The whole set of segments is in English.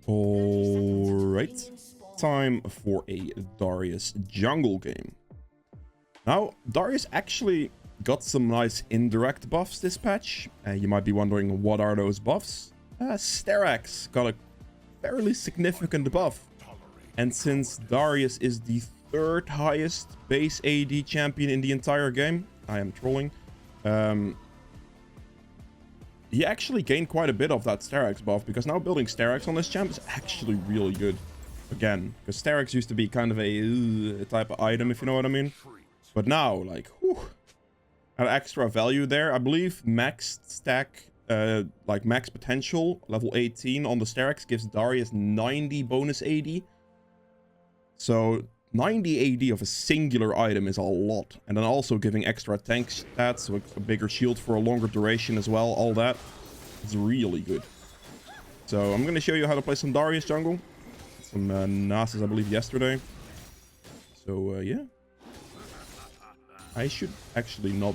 Alright, time for a Darius jungle game. Now, Darius actually got some nice indirect buffs this patch. You might be wondering, what are those buffs? Steraks got a fairly significant buff. And since Darius is the third highest base AD champion in the entire game, I am trolling, he actually gained quite a bit of that steraks buff, because now building steraks on this champ is actually really good. Again, because steraks used to be kind of a type of item, if you know what I mean. But now, like, whew, an extra value there. I believe max stack, like max potential, level 18 on the steraks gives Darius 90 bonus AD. So 90 AD of a singular item is a lot. And then also giving extra tank stats, so a bigger shield for a longer duration as well. All that. It's really good. So I'm going to show you how to play some Darius jungle. Some Asus, I believe, yesterday. So yeah. I should actually not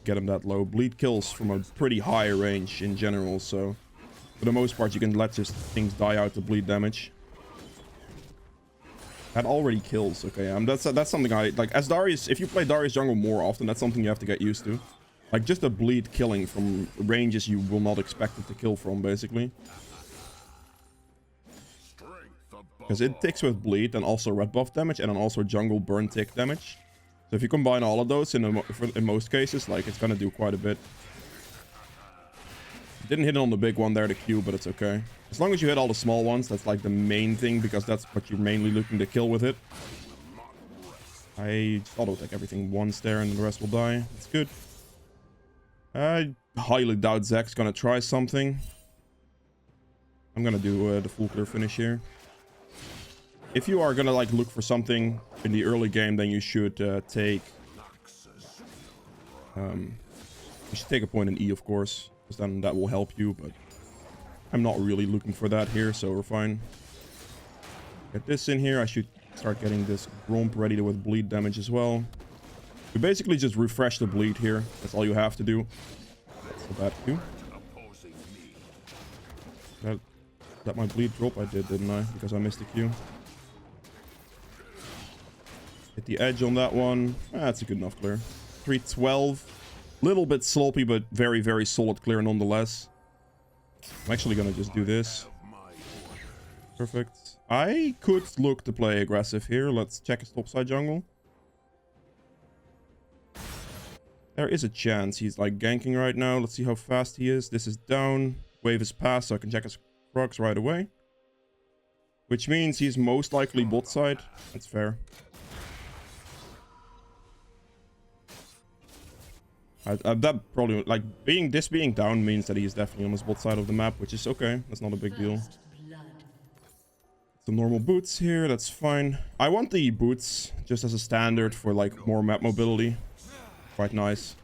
get him that low. Bleed kills from a pretty high range in general. So for the most part, you can let just things die out to bleed damage. That already kills. Okay, that's something I like. As Darius, if you play Darius jungle more often, that's something you have to get used to. Like, just a bleed killing from ranges you will not expect it to kill from, basically. Because it ticks with bleed and also red buff damage, and then also jungle burn tick damage. So if you combine all of those in most cases, like, it's gonna do quite a bit. Didn't hit it on the big one there, the Q, but it's okay. As long as you hit all the small ones, that's like the main thing, because that's what you're mainly looking to kill with it. I just auto-attack everything once there, and the rest will die. It's good. I highly doubt Zach's gonna try something. I'm gonna do the full clear finish here. If you are gonna like look for something in the early game, then you should take a point in E, of course, because then that will help you, but I'm not really looking for that here, so we're fine. Get this in here. I should start getting this Gromp ready with bleed damage as well. You basically just refresh the bleed here. That's all you have to do. That's a bad Q. That my bleed drop? I did, didn't I? Because I missed the Q. Hit the edge on that one. That's a good enough clear. 312. Little bit sloppy, but very, very solid clear nonetheless. I'm actually gonna just do this. Perfect. I could look to play aggressive here. Let's check his topside jungle. There is a chance he's like ganking right now. Let's see how fast he is. This is down. Wave is past, so I can check his procs right away. Which means he's most likely bot side. That's fair. That probably, like, being down means that he's definitely on his bot side of the map, which is okay. That's not a big deal. Some normal boots here, that's fine. I want the boots just as a standard for like more map mobility. Quite nice.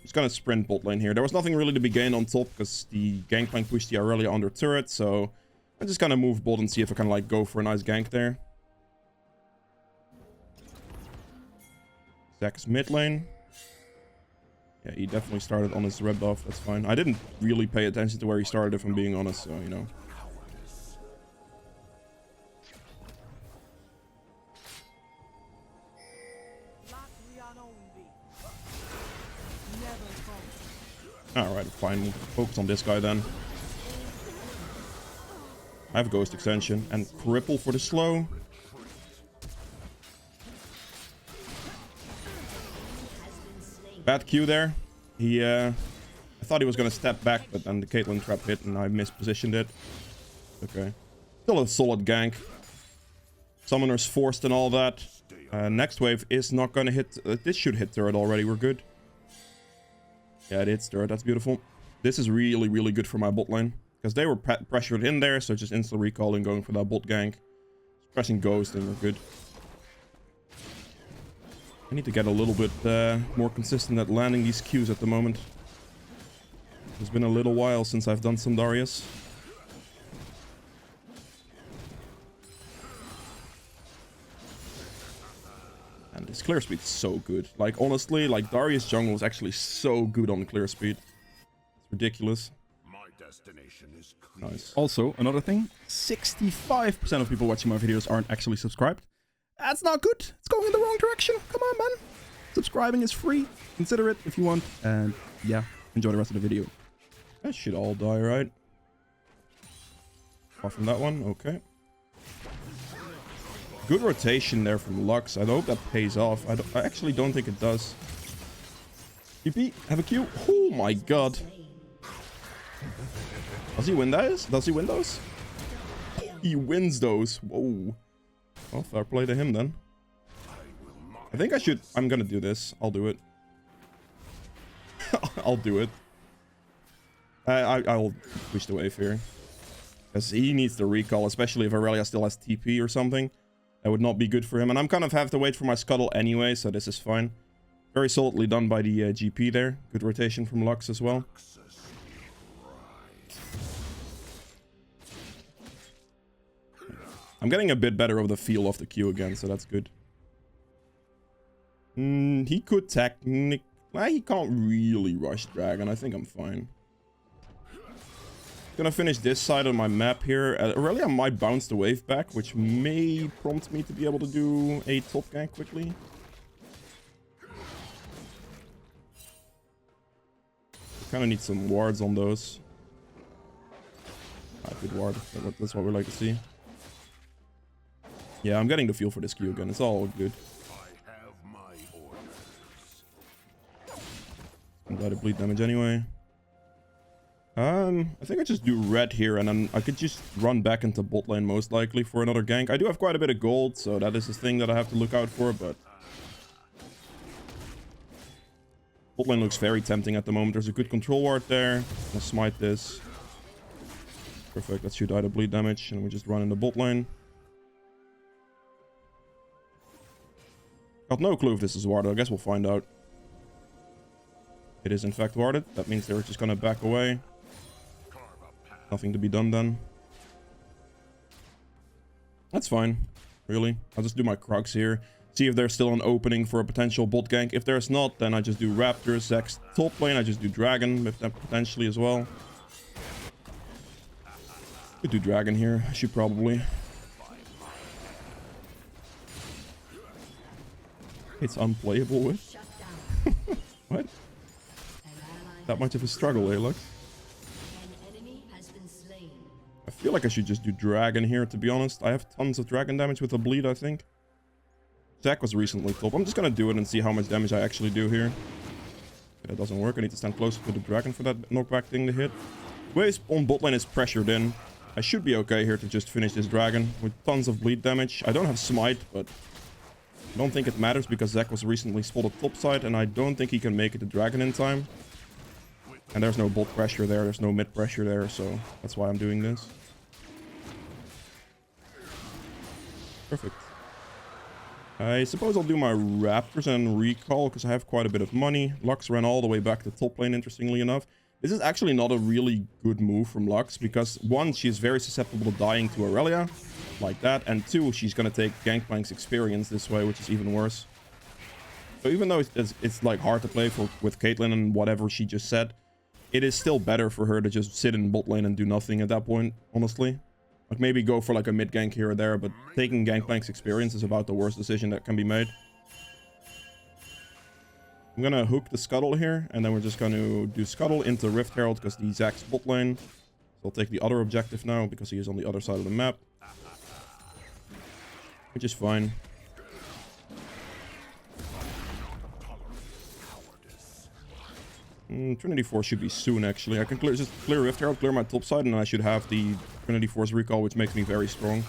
Just gonna sprint bot lane here. There was nothing really to be gained on top because the Gangplank pushed the Aurelia under turret, so I'm just gonna move bot and see if I can like go for a nice gank there. Zach's mid lane. Yeah, he definitely started on his red buff. That's fine. I didn't really pay attention to where he started, if I'm being honest, so, you know. Alright, fine. We'll focus on this guy then. I have Ghost Extension and Cripple for the slow. Bad Q there. I thought he was going to step back, but then the Caitlyn trap hit and I mispositioned it. Okay. Still a solid gank. Summoners forced and all that. Next wave is not going to hit. This should hit turret already. We're good. Yeah, it hits turret. That's beautiful. This is really, really good for my bot lane. Because they were pressured in there, so just instant recalling, going for that bot gank. Pressing Ghost and we're good. I need to get a little bit more consistent at landing these Qs at the moment. It's been a little while since I've done some Darius. And this clear speed is so good. Like, honestly, like, Darius jungle is actually so good on clear speed. It's ridiculous. Nice. Also, another thing, 65% of people watching my videos aren't actually subscribed. That's not good. It's going in the wrong direction. Come on, man. Subscribing is free. Consider it if you want. And yeah, enjoy the rest of the video. That should all die, right? Apart from that one. Okay. Good rotation there from Lux. I hope that pays off. I actually don't think it does. TP, have a Q. Oh my god. Does he win those? Does he win those? He wins those. Whoa. Well, fair play to him then. I think I should... I'm gonna do this. I'll do it. I'll do it. I'll push the wave here. Because he needs the recall, especially if Aurelia still has TP or something. That would not be good for him. And I'm kind of have to wait for my scuttle anyway, so this is fine. Very solidly done by the GP there. Good rotation from Lux as well. I'm getting a bit better of the feel of the Q again, so that's good. He could technically... he can't really rush Dragon. I think I'm fine. Gonna finish this side of my map here. Aurelia might bounce the wave back, which may prompt me to be able to do a top gank quickly. Kind of need some wards on those. Good ward. That's what we like to see. Yeah, I'm getting the feel for this Q again. It's all good. I'm glad to bleed damage anyway. I think I just do red here, and then I could just run back into bot lane most likely for another gank. I do have quite a bit of gold, so that is the thing that I have to look out for, but... Bot lane looks very tempting at the moment. There's a good control ward there. I'm gonna smite this. Perfect, that should either bleed damage, and we just run in the bot lane. Got no clue if this is warded. I guess we'll find out. It is in fact warded. That means they're just gonna back away. Nothing to be done then. That's fine. Really. I'll just do my Krugs here. See if there's still an opening for a potential bot gank. If there's not, then I just do Raptors. Zach's top lane. I just do Dragon with them potentially as well. Could do Dragon here. I should probably. It's unplayable with. What? That much of a struggle, eh, Lux? I feel like I should just do Dragon here, to be honest. I have tons of Dragon damage with the bleed, I think. Zach was recently top. I'm just gonna do it and see how much damage I actually do here. Okay, that doesn't work. I need to stand closer to the Dragon for that knockback thing to hit. Wave on bot lane is pressured in. I should be okay here to just finish this Dragon with tons of bleed damage. I don't have Smite, but I don't think it matters because Zach was recently spotted topside, and I don't think he can make it to Dragon in time. And there's no bot pressure there, there's no mid pressure there, so that's why I'm doing this. Perfect. I suppose I'll do my Raptors and recall because I have quite a bit of money. Lux ran all the way back to top lane, interestingly enough. This is actually not a really good move from Lux because, one, she's very susceptible to dying to Aurelia, like that, and two, she's gonna take Gangplank's experience this way, which is even worse. So even though it's like hard to play with Caitlyn and whatever she just said, it is still better for her to just sit in bot lane and do nothing at that point, honestly. Like maybe go for like a mid gank here or there, but taking Gangplank's experience is about the worst decision that can be made. I'm gonna hook the Scuttle here, and then we're just gonna do Scuttle into Rift Herald because the Zach's bot lane. So I'll take the other objective now because he is on the other side of the map. Which is fine. Trinity Force should be soon, actually. I can just clear Rift Herald, clear my top side, and I should have the Trinity Force recall, which makes me very strong.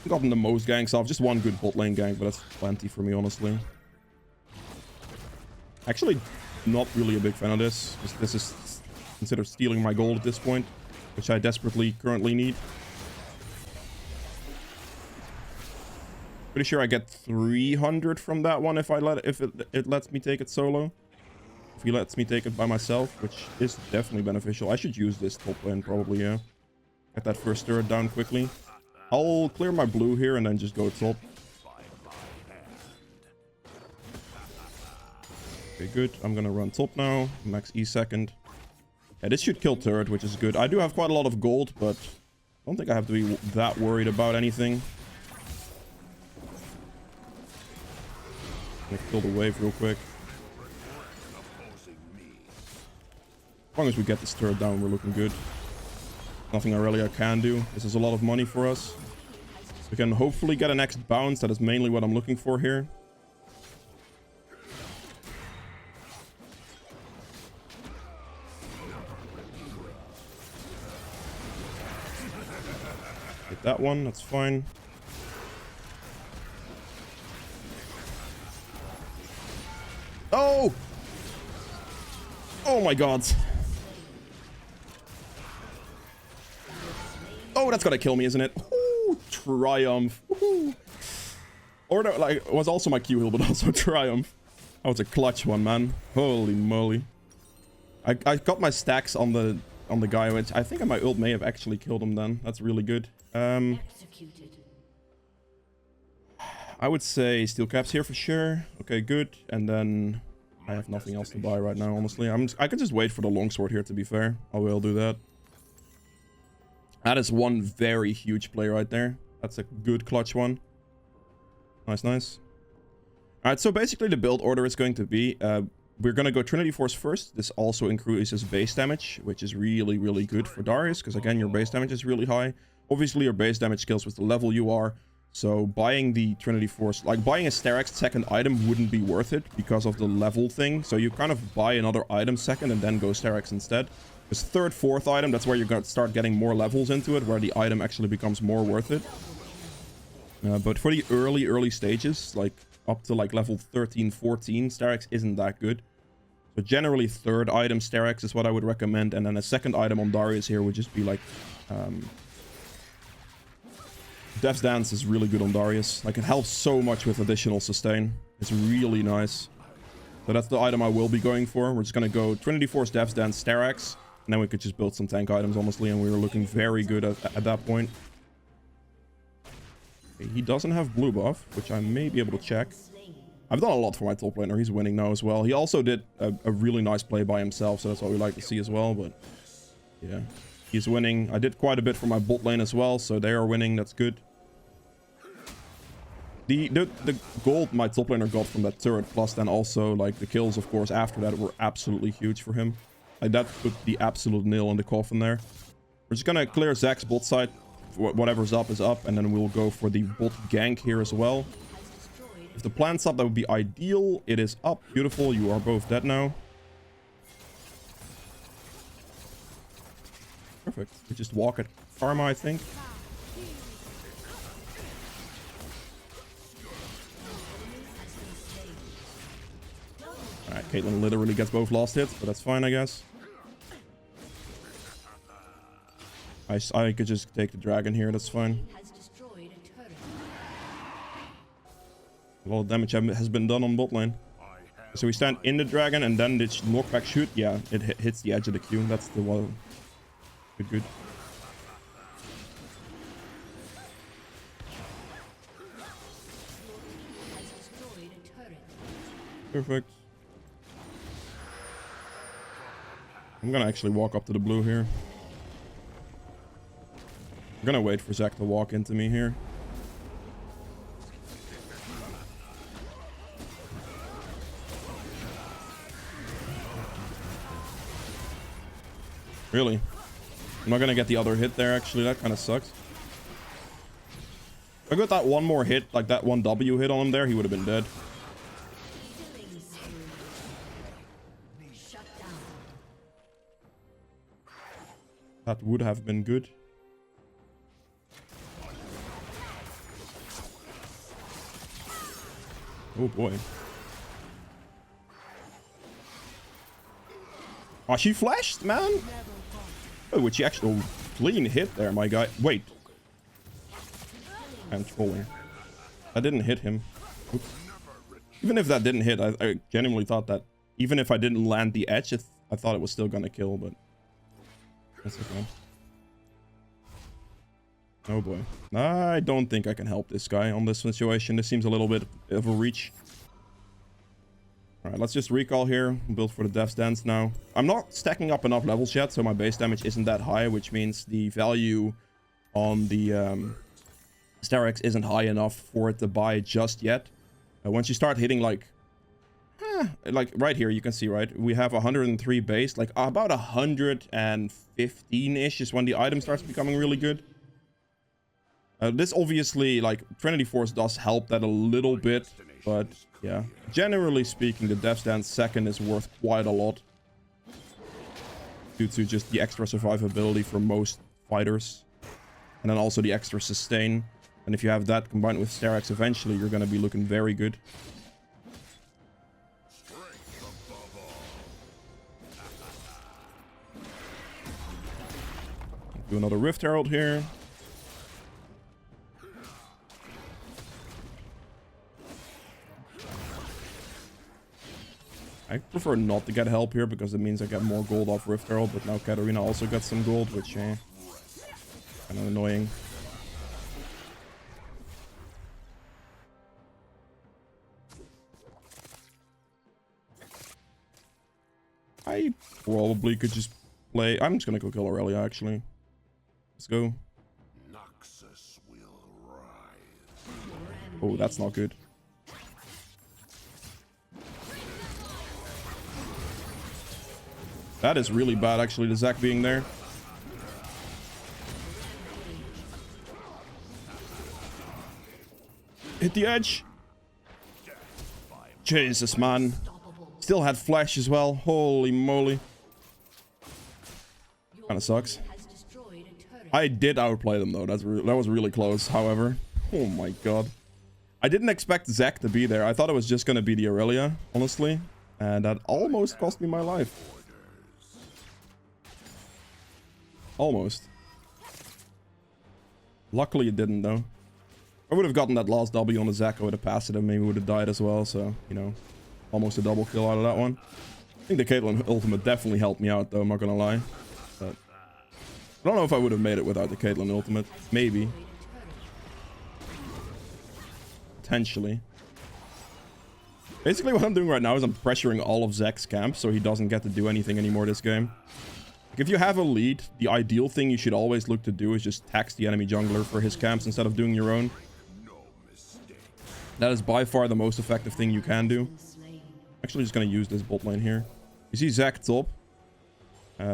I've gotten the most ganks off. Just one good bot lane gank, but that's plenty for me, honestly. Actually, not really a big fan of this. This is considered stealing my gold at this point, which I desperately currently need. Pretty sure I get 300 from that one if it lets me take it solo. If he lets me take it by myself, which is definitely beneficial. I should use this top lane probably, yeah. Get that first turret down quickly. I'll clear my blue here and then just go top. Okay, good. I'm gonna run top now. Max E second. Yeah, this should kill turret, which is good. I do have quite a lot of gold, but I don't think I have to be that worried about anything. I'm gonna kill the wave real quick. As long as we get this turret down, we're looking good. Nothing I can do. This is a lot of money for us. We can hopefully get a next bounce. That is mainly what I'm looking for here. Get that one. That's fine. Oh! Oh my god. Oh, that's gonna kill me, isn't it? Ooh, triumph. Ooh. Or no, like, it was also my Q heal, but also triumph. That was a clutch one, man. Holy moly. I got my stacks on the guy, which I think my ult may have actually killed him then. That's really good. I would say steel caps here for sure. Okay, good. And then I have nothing else to buy right now, honestly. I could just wait for the longsword here, to be fair. I will do that. That is one very huge play right there. That's a good clutch one. Nice, nice. Alright, so basically the build order is going to be... we're going to go Trinity Force first. This also increases base damage, which is really, really good for Darius. Because again, your base damage is really high. Obviously, your base damage scales with the level you are. So buying the Trinity Force... Like, buying a steraks second item wouldn't be worth it because of the level thing. So you kind of buy another item second and then go steraks instead. This third, fourth item, that's where you're going to start getting more levels into it, where the item actually becomes more worth it. But for the early stages, like up to like level 13, 14, steraks isn't that good. So generally third item steraks is what I would recommend, and then a second item on Darius here would just be like... Death's Dance is really good on Darius. Like, it helps so much with additional sustain. It's really nice. So that's the item I will be going for. We're just going to go Trinity Force, Death's Dance, steraks. And then we could just build some tank items, honestly, and we were looking very good at that point. Okay, he doesn't have blue buff, which I may be able to check. I've done a lot for my top laner. He's winning now as well. He also did a really nice play by himself, so that's what we like to see as well. But yeah, he's winning. I did quite a bit for my bot lane as well, so they are winning. That's good. The gold my top laner got from that turret, plus then also like the kills, of course, after that were absolutely huge for him. Like, that put the absolute nail in the coffin there. We're just gonna clear Zack's bot side. Whatever's up is up, and then we'll go for the bot gank here as well. If the plant's up, that would be ideal. It is up. Beautiful. You are both dead now. Perfect. We just walk at Karma, I think. Alright, Caitlyn literally gets both last hits, but that's fine, I guess. I could just take the dragon here, that's fine. A lot of damage has been done on bot lane. So we stand in the dragon and then this knockback shoot. Yeah, it hits the edge of the queue. That's the one. Good, good. Perfect. I'm gonna actually walk up to the blue here. I'm gonna wait for Zack to walk into me here. Really? I'm not gonna get the other hit there, actually. That kind of sucks. If I got that one more hit, like that one W hit on him there, he would have been dead. That would have been good. Oh boy. Oh, she flashed, man. Oh, which she actually clean hit there, my guy. Wait. I'm trolling. That didn't hit him. Oops. Even if that didn't hit, I genuinely thought that even if I didn't land the edge, I thought it was still gonna kill, but that's okay. Oh boy. I don't think I can help this guy on this situation. This seems a little bit of a reach. All right, let's just recall here. Build for the Death's Dance now. I'm not stacking up enough levels yet, so my base damage isn't that high, which means the value on the steraks isn't high enough for it to buy just yet. Once you start hitting like right here, you can see, right? We have 103 base, like about 115-ish is when the item starts becoming really good. This obviously, like, Trinity Force does help that a little bit, but yeah. Generally speaking, the Death's Dance second is worth quite a lot due to just the extra survivability for most fighters. And then also the extra sustain. And if you have that combined with steraks, eventually you're going to be looking very good. Do another Rift Herald here. I prefer not to get help here because it means I get more gold off Rift Herald, but now Katarina also got some gold, which kind of annoying. I probably could just play... I'm just gonna go kill Aurelia, actually. Let's go. Oh, that's not good. That is really bad, actually, the Zac being there. Hit the edge. Jesus, man. Still had flash as well. Holy moly. Kinda sucks. I did outplay them, though. That was really close, however. Oh my god. I didn't expect Zac to be there. I thought it was just gonna be the Aurelia, honestly. And that almost cost me my life. Almost. Luckily it didn't, though. I would have gotten that last W on the Zac. I would have passed it and maybe would have died as well. So, you know, almost a double kill out of that one. I think the Caitlyn ultimate definitely helped me out, though. I'm not gonna lie. But I don't know if I would have made it without the Caitlyn ultimate. Maybe. Potentially. Basically, what I'm doing right now is I'm pressuring all of Zac's camp so he doesn't get to do anything anymore this game. Like, if you have a lead, the ideal thing you should always look to do is just tax the enemy jungler for his camps instead of doing your own. That is by far the most effective thing you can do. Actually, just gonna use this bot lane here. You see Zac top.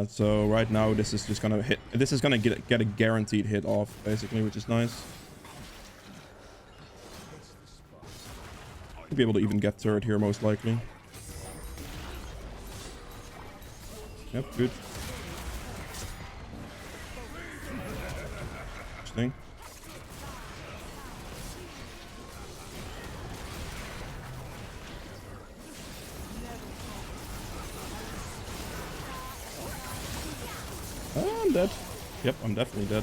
So right now, this is just gonna hit. This is gonna get a guaranteed hit off, basically, which is nice. Could be able to even get turret here, most likely. Yep, good. Interesting. Oh, I'm dead. Yep, I'm definitely dead.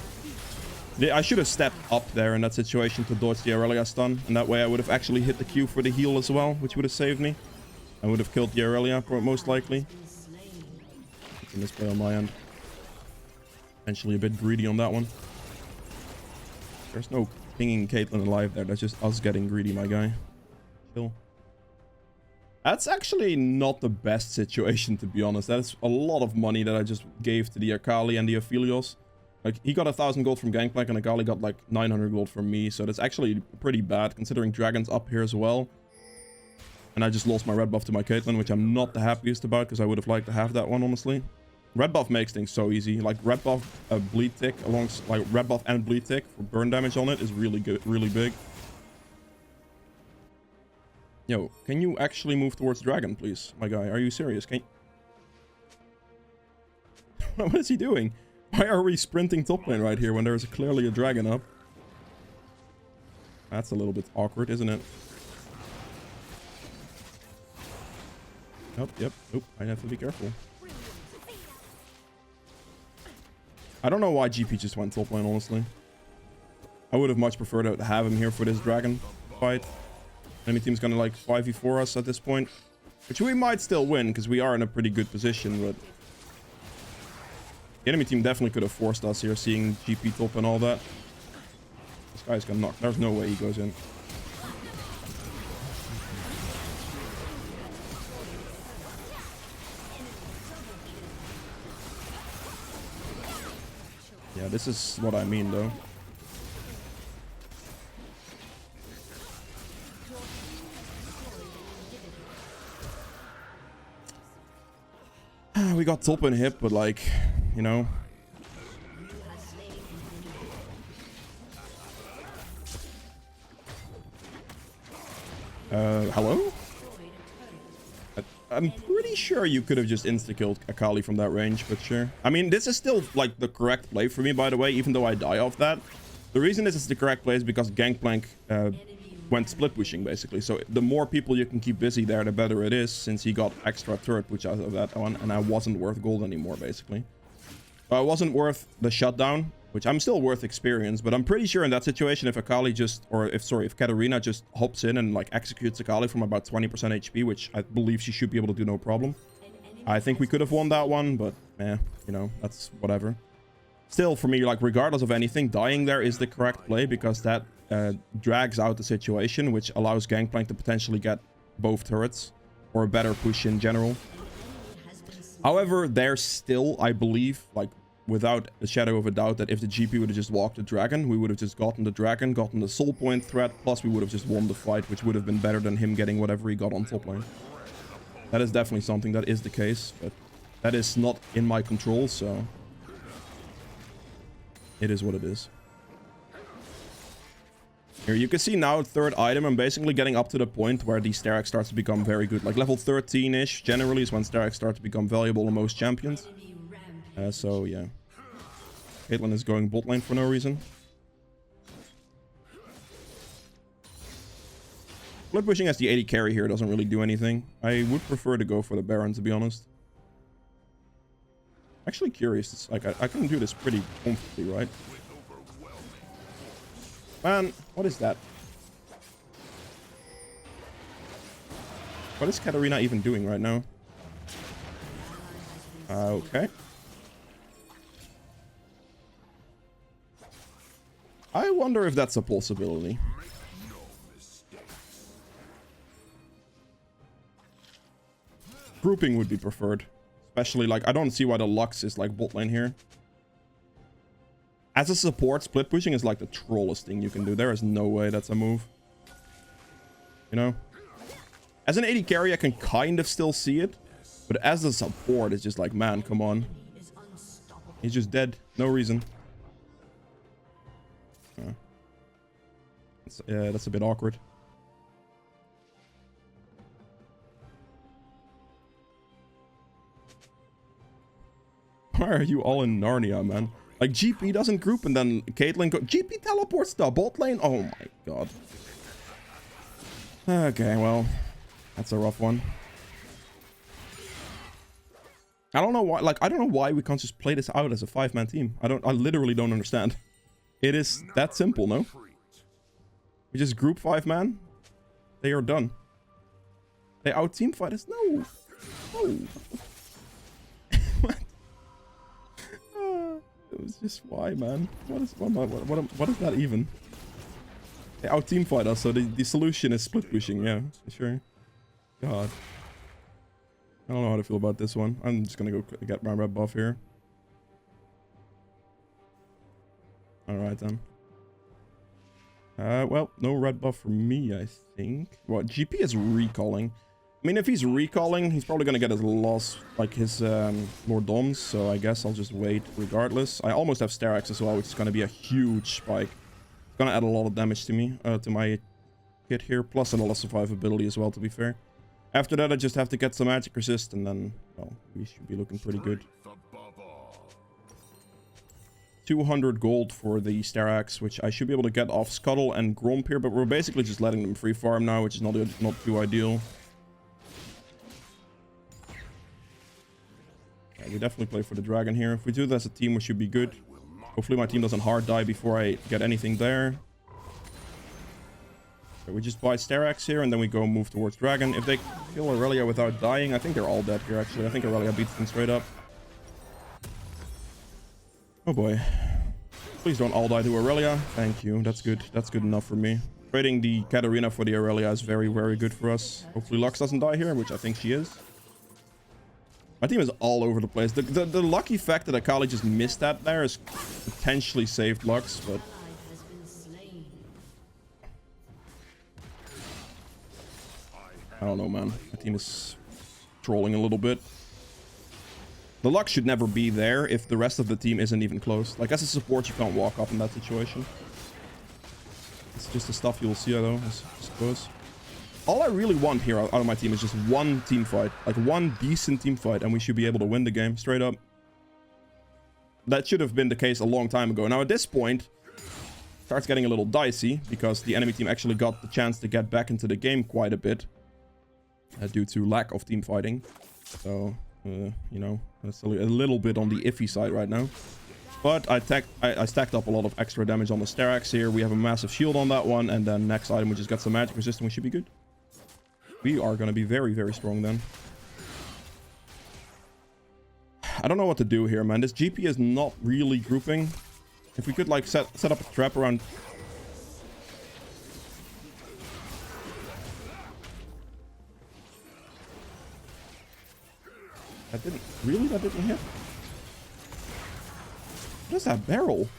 Yeah, I should have stepped up there in that situation to dodge the Aurelia stun, and that way I would have actually hit the Q for the heal as well, which would have saved me. I would have killed the Aurelia, most likely. It's a misplay on my end. Potentially a bit greedy on that one. There's no pinging Caitlyn alive there. That's just us getting greedy, my guy. Chill. That's actually not the best situation, to be honest. That's a lot of money that I just gave to the Akali and the Aphelios. Like, he got 1,000 gold from Gangplank and Akali got like 900 gold from me. So that's actually pretty bad, considering Dragon's up here as well. And I just lost my red buff to my Caitlyn, which I'm not the happiest about, because I would have liked to have that one, honestly. Red buff makes things so easy. Like, red buff, bleed tick, like red buff and bleed tick for burn damage on it is really good, really big. Yo, can you actually move towards Dragon, please, my guy? Are you serious? Can you... What is he doing? Why are we sprinting top lane right here when there's clearly a dragon up? That's a little bit awkward, isn't it? Oh, yep. Oop, I have to be careful. I don't know why GP just went top lane, honestly. I would have much preferred to have him here for this dragon fight. Enemy team's gonna like 5v4 us at this point. Which we might still win, because we are in a pretty good position, but... The enemy team definitely could have forced us here, seeing GP top and all that. This guy's gonna knock. There's no way he goes in. Yeah, this is what I mean, though. We got top and hip, but like, you know. Hello? I'm pretty sure you could have just insta-killed Akali from that range, but sure. I mean, this is still, like, the correct play for me, by the way, even though I die off that. The reason this is the correct play is because Gangplank went split pushing, basically. So the more people you can keep busy there, the better it is, since he got extra turret push out of that one, and I wasn't worth gold anymore, basically. So I wasn't worth the shutdown, which I'm still worth experience, but I'm pretty sure in that situation, if Akali just, or if Katarina just hops in and like executes Akali from about 20% HP, which I believe she should be able to do no problem. I think we could have won that one, but you know, that's whatever. Still, for me, like regardless of anything, dying there is the correct play because that drags out the situation, which allows Gangplank to potentially get both turrets or a better push in general. However, there's still, I believe, like without a shadow of a doubt, that if the GP would have just walked the dragon, we would have just gotten the dragon, gotten the soul point threat, plus we would have just won the fight, which would have been better than him getting whatever he got on top lane. That is definitely something that is the case, but that is not in my control, so it is what it is. Here you can see now, third item, I'm basically getting up to the point where the steraks starts to become very good. Like level 13-ish generally is when steraks start to become valuable in most champions. So yeah. Caitlyn is going bot lane for no reason. Split pushing as the AD carry here doesn't really do anything. I would prefer to go for the Baron, to be honest. Actually curious. It's like I can do this pretty comfortably, right? Man, what is that? What is Katarina even doing right now? Okay. I wonder if that's a possibility. Grouping would be preferred. Especially, like, I don't see why the Lux is, like, bot lane here. As a support, split pushing is, like, the trollest thing you can do. There is no way that's a move. You know? As an AD carry, I can kind of still see it. But as a support, it's just like, man, come on. He's just dead. No reason. Yeah, that's a bit awkward. Why are you all in Narnia, man? Like, GP doesn't group and then Caitlyn GP teleports to bot lane? Oh my god. Okay, well, that's a rough one. I don't know why, like, I don't know why we can't just play this out as a 5-man team. I literally don't understand. It is that simple, no? We just group 5-man. They are done. They out team fight us? No. No. What? It was just why, man? What is that even? They out team fight us, so the solution is split pushing, yeah, sure. God. I don't know how to feel about this one. I'm just gonna go get my red buff here. Alright then. Well, no red buff for me, I think. What, GP is recalling. I mean, if he's recalling, he's probably gonna get his loss, like his Lord Doms, so I guess I'll just wait regardless. I almost have steraks as well, which is gonna be a huge spike. It's gonna add a lot of damage to me, to my kit here, plus a lot of survivability as well, to be fair. After that, I just have to get some magic resist, and then, well, we should be looking pretty good. 200 gold for the steraks, which I should be able to get off Scuttle and Gromp here, but we're basically just letting them free farm now, which is not too ideal. Yeah, we definitely play for the dragon here. If we do this as a team, we should be good. Hopefully my team doesn't hard die before I get anything there. Okay, we just buy steraks here, and then we go move towards dragon. If they kill Aurelia without dying, I think they're all dead here, actually. I think Aurelia beats them straight up. Oh boy. Please don't all die to Aurelia. Thank you. That's good. That's good enough for me. Trading the Katarina for the Aurelia is very, very good for us. Hopefully Lux doesn't die here, which I think she is. My team is all over the place. The lucky fact that Akali just missed that there is potentially saved Lux, but... I don't know, man. My team is trolling a little bit. The Lux should never be there if the rest of the team isn't even close. Like, as a support, you can't walk up in that situation. It's just the stuff you'll see, though, I suppose. All I really want here out of my team is just one team fight. Like, one decent team fight, and we should be able to win the game, straight up. That should have been the case a long time ago. Now, at this point, it starts getting a little dicey, because the enemy team actually got the chance to get back into the game quite a bit. Due to lack of team fighting. So, you know, that's a little bit on the iffy side right now. But I stacked up a lot of extra damage on the steraks here. We have a massive shield on that one. And then next item, we just got some magic resistance. We should be good. We are going to be very, very strong then. I don't know what to do here, man. This GP is not really grouping. If we could, like, set up a trap around... That didn't... Really? That didn't hit? What is that barrel?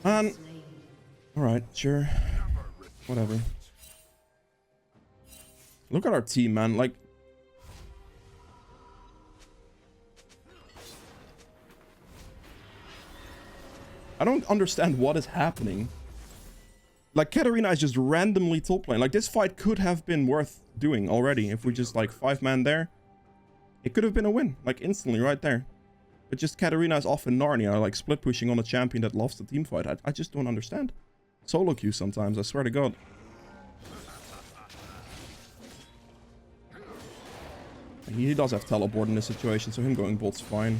Man. Alright, sure. Whatever. Look at our team, man. Like... I don't understand what is happening. Like, Katarina is just randomly top lane. Like, this fight could have been worth doing already. If we just, like, 5-man there. It could have been a win. Like, instantly, right there. But just Katarina is off in Narnia, like, split pushing on a champion that loves the team fight. I just don't understand. Solo queue sometimes, I swear to God. And he does have teleport in this situation, so him going bolt's fine.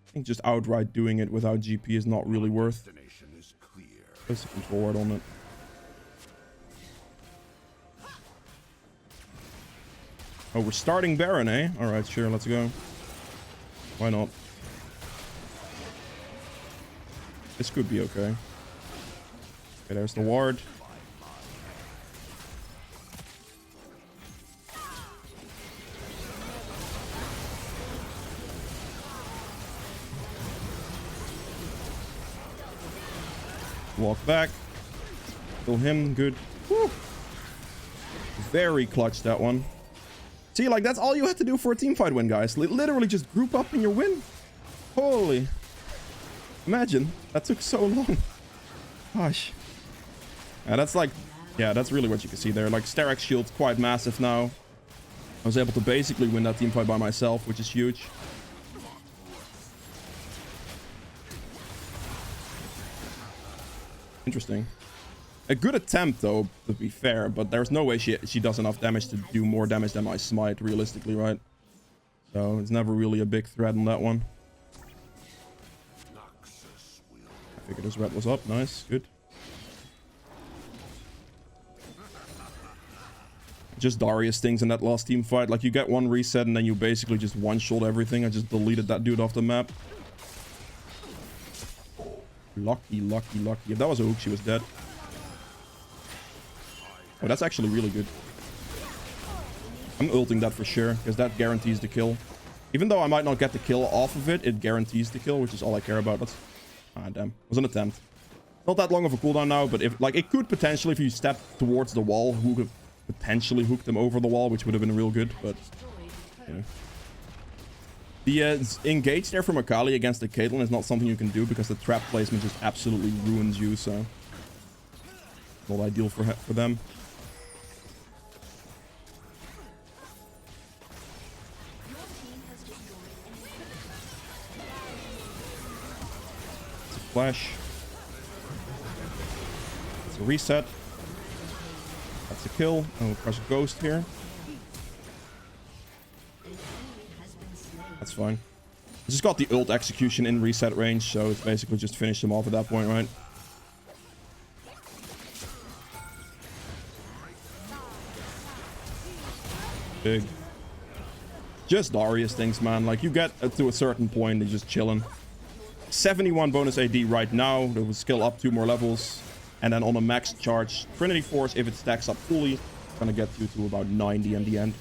I think just outright doing it without GP is not really worth. Place the control ward on it. Oh, we're starting Baron, eh? Alright, sure, let's go. Why not? This could be okay. Okay, there's the ward. Walk back. Kill him. Good. Woo. Very clutch, that one. See, like, that's all you had to do for a teamfight win, guys. Literally just group up and you win. Holy. Imagine. That took so long. Gosh. Yeah, that's like... Yeah, that's really what you can see there. Like, Steraks shield's quite massive now. I was able to basically win that teamfight by myself, which is huge. Interesting. A good attempt, though, to be fair, but there's no way she does enough damage to do more damage than my smite, realistically, right? So it's never really a big threat on that one. I figured his red was up. Nice. Good. Just Darius things in that last team fight. Like, you get one reset and then you basically just one-shot everything. I just deleted that dude off the map. Lucky, lucky, lucky. If that was a hook, she was dead. Oh, that's actually really good. I'm ulting that for sure, because that guarantees the kill. Even though I might not get the kill off of it, it guarantees the kill, which is all I care about. That's... Ah, damn. It was an attempt. Not that long of a cooldown now, but if, like, it could potentially, if you step towards the wall, who could potentially hook them over the wall, which would have been real good, but... Yeah. The engage there from Akali against the Caitlyn is not something you can do because the trap placement just absolutely ruins you, so... Not ideal for them. It's a flash. It's a reset. That's a kill. And we'll crush a ghost here. That's fine. I just got the ult execution in reset range, so it's basically just finish him off at that point, right? Big. just Darius things, man. Like, you get to a certain point and just chilling. 71 bonus AD right now. That will skill up 2 more levels. And then on a max charge, Trinity Force, if it stacks up fully, it's gonna get you to about 90 in the end.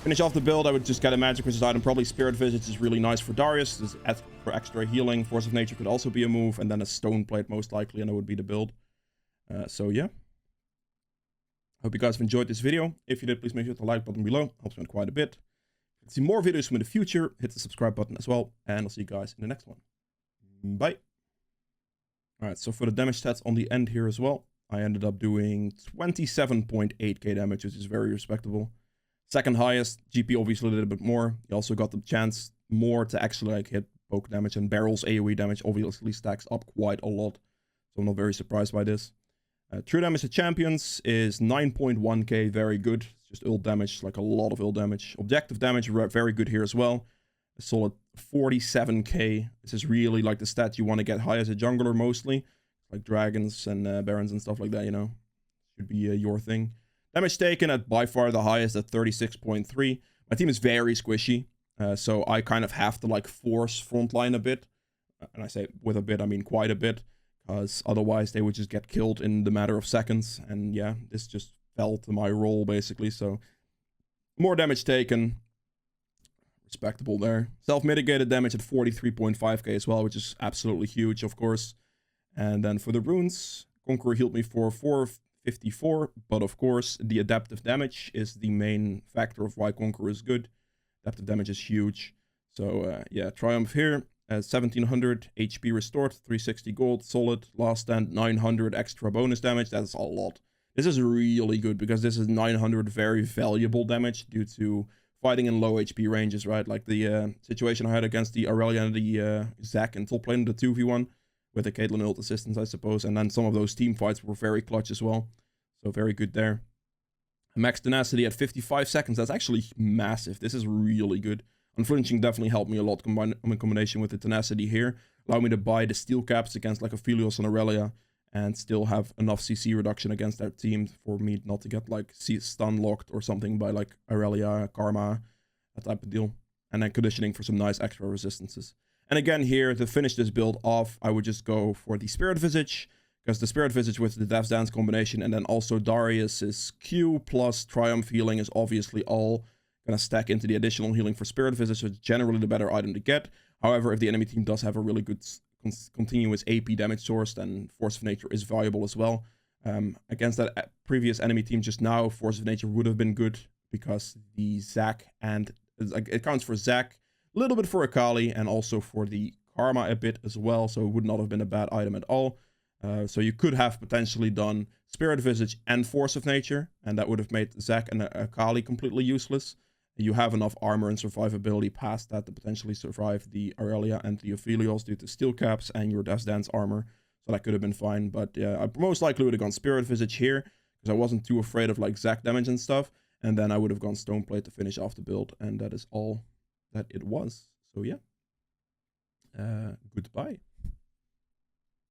Finish off the build, I would just get a magic resist item. Probably Spirit Visage is really nice for Darius. For extra healing. Force of Nature could also be a move. And then a Stone Plate most likely, and that would be the build. So yeah. Hope you guys have enjoyed this video. If you did, please make sure to hit the like button below. Helps me out quite a bit. If you see more videos from in the future, hit the subscribe button as well. And I'll see you guys in the next one. Bye. Alright, so for the damage stats on the end here as well, I ended up doing 27.8k damage, which is very respectable. Second highest, GP obviously did a bit more. You also got the chance more to actually like hit poke damage, and Barrel's AoE damage obviously stacks up quite a lot. So I'm not very surprised by this. True damage to champions is 9.1k, very good. It's just ult damage, like a lot of ult damage. Objective damage, very good here as well. A solid 47k. This is really like the stat you want to get high as a jungler mostly. Like dragons and barons and stuff like that, you know. Should be your thing. Damage taken at by far the highest at 36.3. My team is very squishy. So I kind of have to like force frontline a bit. And I say with a bit, I mean quite a bit. Because otherwise they would just get killed in the matter of seconds. And yeah, this just fell to my role basically. So more damage taken. Respectable there. Self-mitigated damage at 43.5k as well, which is absolutely huge, of course. And then for the runes, Conqueror healed me for 454. But of course, the adaptive damage is the main factor of why Conqueror is good. Adaptive damage is huge. So yeah, Triumph here. 1700 HP restored, 360 gold, solid, last stand, 900 extra bonus damage. That's a lot. This is really good because this is 900 very valuable damage due to fighting in low HP ranges, right? Like the situation I had against the Aurelia and the Zac in top lane, the 2v1 with the Caitlyn ult assistance, I suppose. And then some of those team fights were very clutch as well. So very good there. Max tenacity at 55 seconds. That's actually massive. This is really good. Unflinching definitely helped me a lot in combination with the tenacity here. Allow me to buy the steel caps against like Aphelios and Aurelia and still have enough CC reduction against their team for me not to get like stun locked or something by like Aurelia, Karma, that type of deal. And then conditioning for some nice extra resistances. And again here, to finish this build off, I would just go for the Spirit Visage, because the Spirit Visage with the Death's Dance combination and then also Darius's Q plus Triumph healing is obviously all gonna stack into the additional healing for Spirit Visage, which is generally the better item to get. However, if the enemy team does have a really good continuous AP damage source, then Force of Nature is valuable as well. Against that previous enemy team just now, Force of Nature would have been good because the Zac and it counts for Zac, a little bit for Akali, and also for the Karma a bit as well. So it would not have been a bad item at all. So you could have potentially done Spirit Visage and Force of Nature, and that would have made Zac and Akali completely useless. You have enough armor and survivability past that to potentially survive the Aurelia and the Aphelios due to steel caps and your Death's Dance armor. So that could have been fine. But yeah, I most likely would have gone Spirit Visage here because I wasn't too afraid of like Zac damage and stuff. And then I would have gone Stone Plate to finish off the build. And that is all that it was. So yeah. Goodbye.